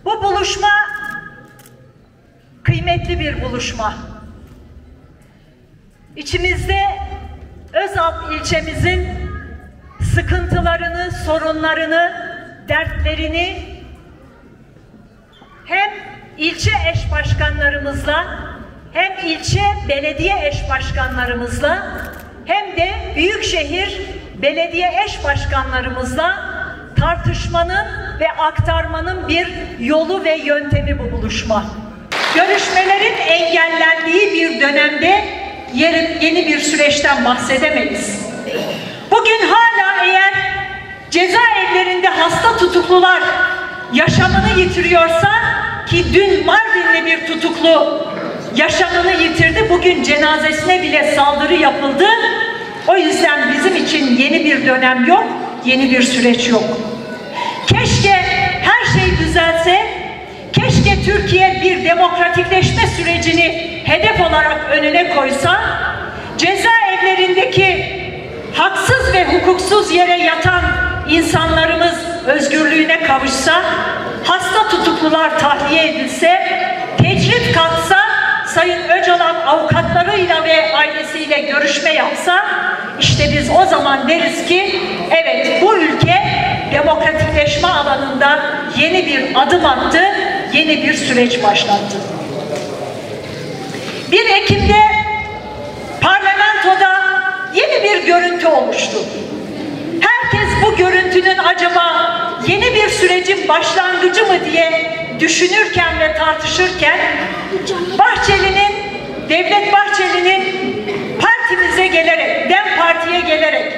Bu buluşma kıymetli bir buluşma. İçimizde Özalp ilçemizin sıkıntılarını, sorunlarını, dertlerini hem ilçe eş başkanlarımızla hem ilçe belediye eş başkanlarımızla hem de büyükşehir belediye eş başkanlarımızla tartışmanın ve aktarmanın bir yolu ve yöntemi bu buluşma. Görüşmelerin engellendiği bir dönemde yeni bir süreçten bahsedemeyiz. Bugün hala eğer cezaevlerinde hasta tutuklular yaşamını yitiriyorsa, ki dün Mardin'de bir tutuklu yaşamını yitirdi, bugün cenazesine bile saldırı yapıldı. O yüzden bizim için yeni bir dönem yok, yeni bir süreç yok. Keşke her şey düzelse, keşke Türkiye bir demokratikleşme sürecini hedef olarak önüne koysa, cezaevlerindeki haksız ve hukuksuz yere yatan insanlarımız özgürlüğüne kavuşsa, hasta tutuklular tahliye edilse, tecrit kalksa, Sayın Öcalan avukatlarıyla ve ailesiyle görüşme yapsa, işte biz o zaman deriz ki evet, bu ülke demokratikleşme alanında yeni bir adım attı, yeni bir süreç başlattı. 1 Ekim'de parlamentoda yeni bir görüntü oluştu. Herkes bu görüntünün acaba yeni bir sürecin başlangıcı mı diye düşünürken ve tartışırken Devlet Bahçeli'nin partimize gelerek, DEM Parti'ye gelerek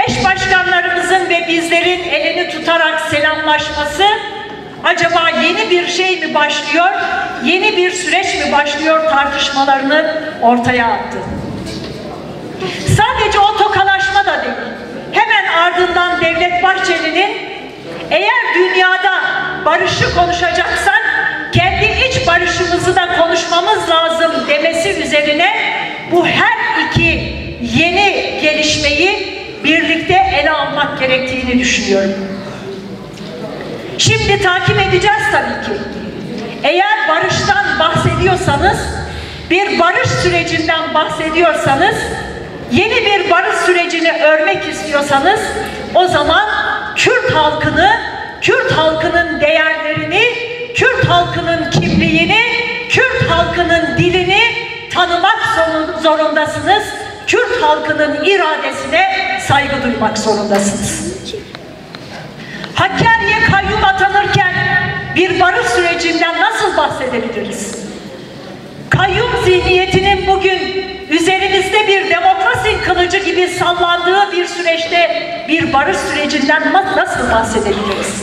eş başkanlarımızın ve bizlerin elini tutarak selamlaşması acaba yeni bir şey mi başlıyor, yeni bir süreç mi başlıyor tartışmalarını ortaya attı. Sadece o tokalaşma da değil. Hemen ardından Devlet Bahçeli'nin eğer dünyada barışı konuşacaksak kendi iç barışımızı da konuşmamız lazım demesi üzerine bu her iki yeni gelişmeyi birlikte ele almak gerektiğini düşünüyorum. Şimdi takip edeceğiz tabii ki. Eğer barıştan bahsediyorsanız, bir barış sürecinden bahsediyorsanız, yeni bir barış sürecini örmek istiyorsanız, o zaman Kürt halkını, Kürt halkının değerlerini, Kürt halkının kimliğini, Kürt halkının dilini tanımak zorundasınız. Kürt halkının iradesine saygı duymak zorundasınız. Hakkari'ye kayyum atanırken bir barış sürecinden nasıl bahsedebiliriz? Kayyum zihniyetinin bugün üzerimizde bir demokrasi kılıcı gibi sallandığı bir süreçte bir barış sürecinden nasıl bahsedebiliriz?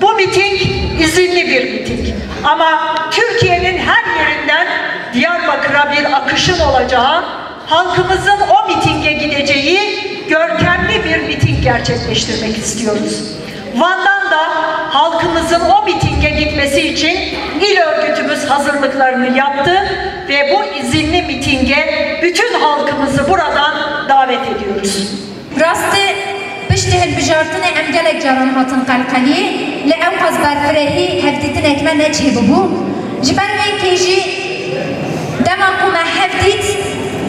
Bu miting izinli bir miting. Ama Türkiye'nin her yerinden Diyarbakır'a bir akışın olacağı, halkımızın o mitinge gideceği görkemli bir miting gerçekleştirmek istiyoruz. Van'dan da halkımızın o mitinge gitmesi için il örgütümüz hazırlıklarını yaptı ve bu izinli mitinge bütün halkımızı buradan davet ediyoruz. Rastı pişti bijartını emgelek caran hatın kalkali le emkaz berfrehi hevditin ekmen neçhe bu jiber ve keji demakuma hevdit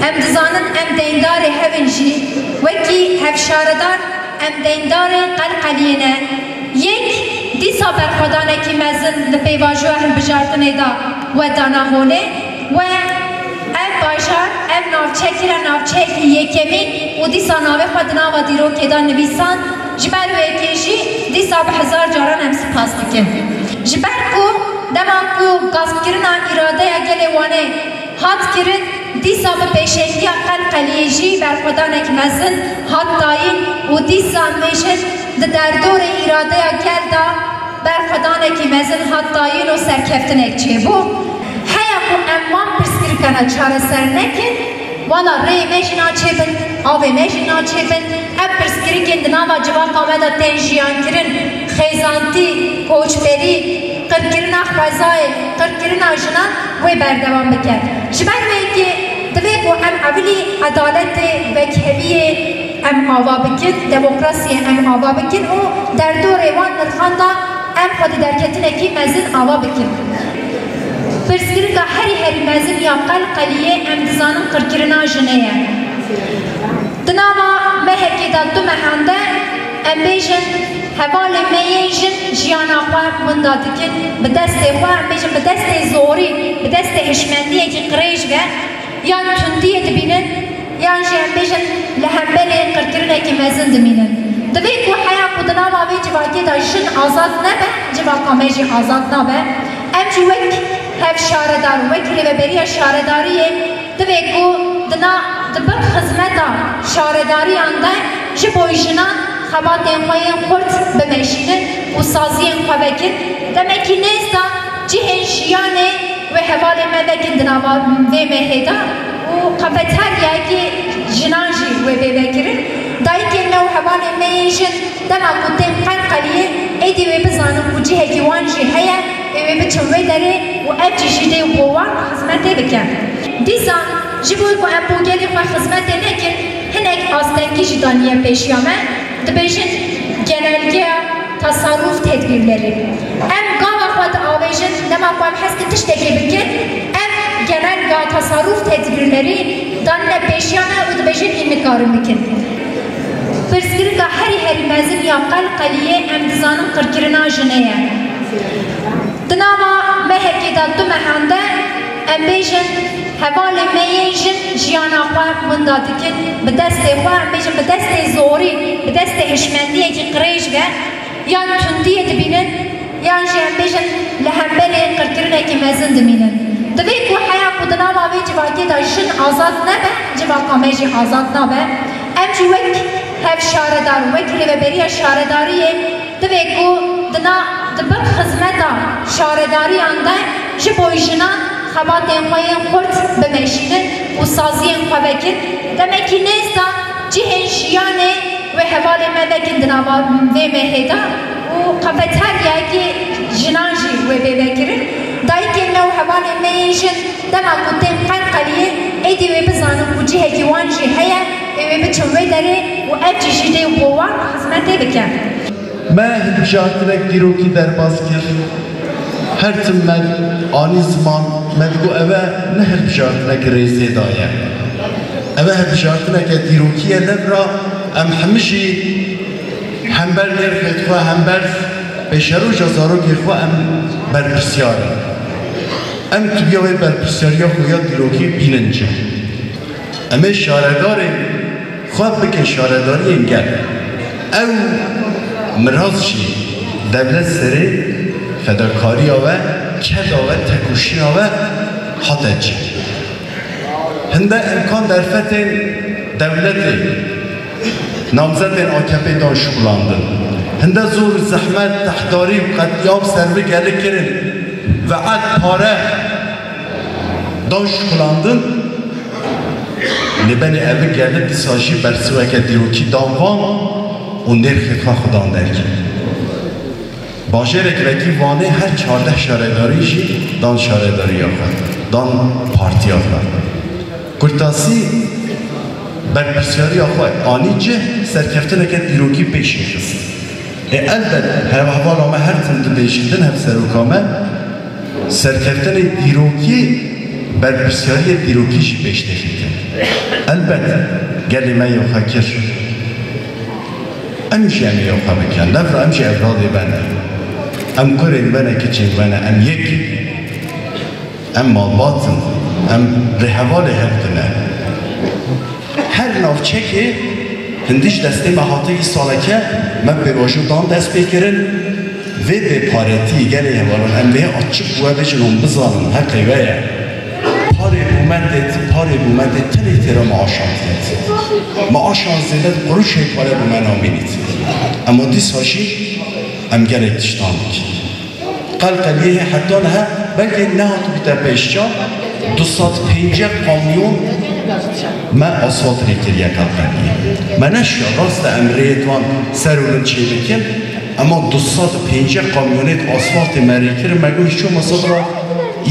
em dizanın em deyndari hevinji veki hevşaradar em deyndari kalkaliyene yek disa berkadane ki mezin le peyvajuha hem bijartını da ve dana hone ve ev bajar ev navçekire navçeki yekemi o disa nave xadna ve diro kedan nvisan jiber ve keji disa be hazar caran em spas dikim jiber ku dema ku gaskirina irade gele wane hat kirin دیسا به پیشنگی قلقلیجی برخودانک مزن حتایی و دیسا میشن در دور اراده گلدا برخودانک مزن حتایی و سرکفتنک چه بو هیا کو امان پرسکر کنه چاره سر نکن والا ری میشنا چه بن آوی میشنا چه بن اب پرسکری کندنا و جوان قامده تنجیان کرن خیزانتی کوچبری قرکرنا خوازای قرکرنا جنان وی بردوام بکرد جبر وی که دوی کو ام اولی عدالت و کهوی ام آوا بکن دموکراسی ام آوا بکن و در دور وان نرخاندا ام خود در کتنکی مزن آوا بکن پرسکرگا هری مزن یا قلقلیه ام دزانم قرکرنا جنیه دناما مهکی دا دو مهنده ام بیشن حوال میجن جیانا خواه من دادکن به دست خواه میجن به دست زوری به دست هشمندیه که قریش به یان تندیه دبینن یان جیان میجن لحمبلی قرکرنه که مزن دمینن دوی کو حیا کدنا باوی جواکی دا جن آزاد نبه جواکا میجی آزاد نبه ام جوک هف شاردار وکلی و بری شارداریه دوی کو دنا دبر خزمتا شارداری آنده جبوی جنان خباتین خواهی خورد بمشینن و سازین خواه بکن دمکی نیستا جهن شیانه و حوال مدکن دناوا و مهیدا و قفتر یکی جنانجی و ببکرن دایی که نو حوال میشن دما کتن قلقلیه ایدی و بزانم و جهه کیوانجی هیا و بچوه داره و ابجی جیده و بوان خزمته بکن دیزان جبوی کو امپوگلی خواه خزمته نکن هنک آستنگی جدانیه پیشیامه دبیشن genelge tasarruf tedbirleri. Em gava xwed avêjin dema xwe em hes tiştekê bikin em genelge tasarruf tedbirleri danne pêşiya me û dibêjin hîn nikarin bikin. Pirsgirika herî mezin ya qelqeliyê em dizanin qirkirina jinê ye. Di nava mehekê de du mehende em bêjin hevalê meyên jin jiyana xwe min da dikin bi destê xwe em bêjin bi destê zorî bi destê hişmendiyekî qirêj ve yan tundiyê dibînin yan jî em bêjin li hembelê qirkirinekî mezin dimînin. Divê ku heya ku di nava vê civakê de jin azad nebe civaka me jî azad nabe em jî wek hev şaredar wek rêveberiya şaredariyê divê ku di bir xizmeta şaredariyan de ji bo jinan xebatên xwe yên xurt bimeşînin û saziyên xwe vekin demekî nêsta cihên jiyanê wê hevalê me vekin di nava vê mehêda û qefet her yekî jinan jî wê vê vekirin dayîkên me û hevalên me yên jin dema ku tên qelqeliyê êdî wê bizanin ku cihekî wan jî heye ê wê biçin wê derê û ev cî jî dê bo wan xizmetê bikin. Me hilbijartinek dîrokî derbas kir her tim me anî ziman me digo eve ne hilbijartinek rêzê daye eve hilbijartineke dîrokiye levra em hemîjî hember nêrxê xwe hember pêşeroja zarokê xwe em berpirsyarîn em tubiya wê berpirsyariya xwe ya dîrokî bînin cî em ê şaredarên xwe bikin şaredariyên gel ew miraz jî devlet serê fedakariya ve keda ve tekuşiya ve hatecî hinde imkan derfetên devletê namzetên AKP dan şulandin hinde zor zehmet tehdarî û qetyam servi gelê kirin ve ed pare dan şulandin lêbenê evî gelip dîsa jî bersiveke dîrokî dan van û nêrxê xwe xudan derkin Bajêrek vekî vanê her 14 şaredarî jî dan şaredariya xwe dan partiya xwe kurtasî berpirsyariya xwe anî cih serkeftineke dîrokî pêşî xist elbet hevhevala me her tim dibêjindin hev seroka me serkeftinê dîrokî berpirsyariya dîrokî jî pêştekî kirin elbet gelê me ya xwe kir em jî em ya xwe bikin levra em jî evladê me ne em kurên me ne kiçên me ne em yekîn em malbatin em rêhevalê hev dine her navçekê hindî ji destê me hatiyî saleke me pêvajodan dest pê kirin vê bêparetiyî gelê hevalan em vê açık bûye bêjin hûn bizanin heqê we ye parê بومدت پاره بومدت تنه تیرا معاشانتیت معاشان زیدت قروش پاره بومن آمینید اما دیس هاشی ام گلک تشتان بکی قلقلیه حتی نه بلکه نه تو بیتا پیشجا 250 کامیون ما آسفالت ریکریه قلقلیه من اشیا راست امریتوان سرولن چه بکن اما 250 کامیونت آسفالت مریکر مگو هیچو مصاد را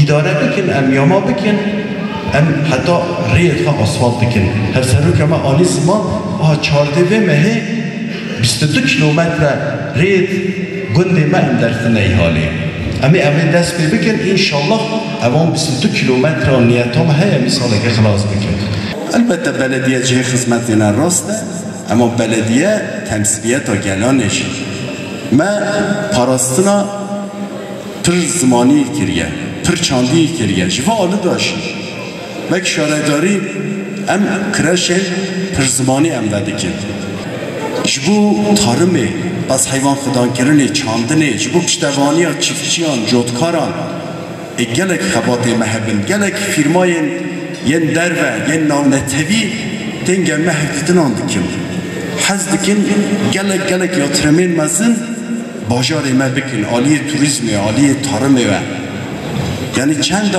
اداره بکن ام یاما بکن ام حتی ریت خواه آسفالت بکن هر سرو که ما آنی زمان 14 مهه 22 کیلومتر ریت گنده ما ام در ثنه حالی امی دست بی بکن انشالله اوان 22 کیلومتر نیتام هیا مثاله که خلاص بکن البته بلدیه جه خدمت اینا راسته اما بلدیه تمثیلیت ها گلانش ما پاراستنا پر زمانی کریه پر چاندی کریه جوا آلو داشت وک شاره داری ام کرشه پر زمانی ام وده کرد جبو تارمه بس حیوان خدان کرنه چاندنه جبو کشتوانی ها چیفچیان جودکاران گلک خبات محبن گلک فیرماین ین دروه ین نامنتوی تنگه محبتن آندکم حز دکن گلک یاترمین مزن باجار ما بکن عالی توریزمه عالی تارمه و یعنی چند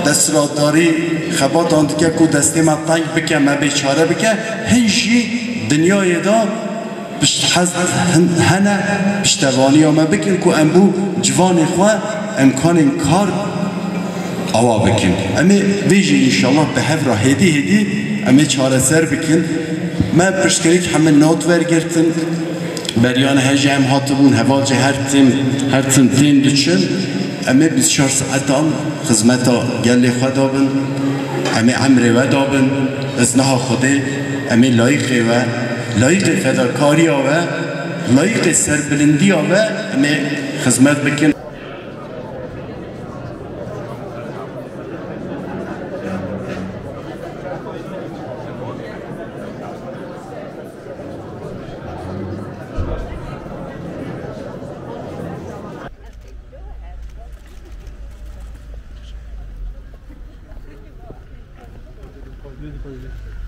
دستراداری خبات آندکه که دستی ما تنگ بکن ما بیچاره بکن هنجی دنیای دا حز هنه پشتوانی ها ما بکن که امبو جوان خواه امکان کار آوا بکن امی ویجی انشالله به هفرا هدی امی چاره سر بکن ما پشتریک همه نوت ورگرتن بریان هجی هم هاتبون هواجه هر تن تین دچن امی 24 ساعتان خدمتا گلی خود دابن امی عمره و دابن ازنها خوده امی لایق فداکاری و لایق سربلندی و امی خدمت بکن Люди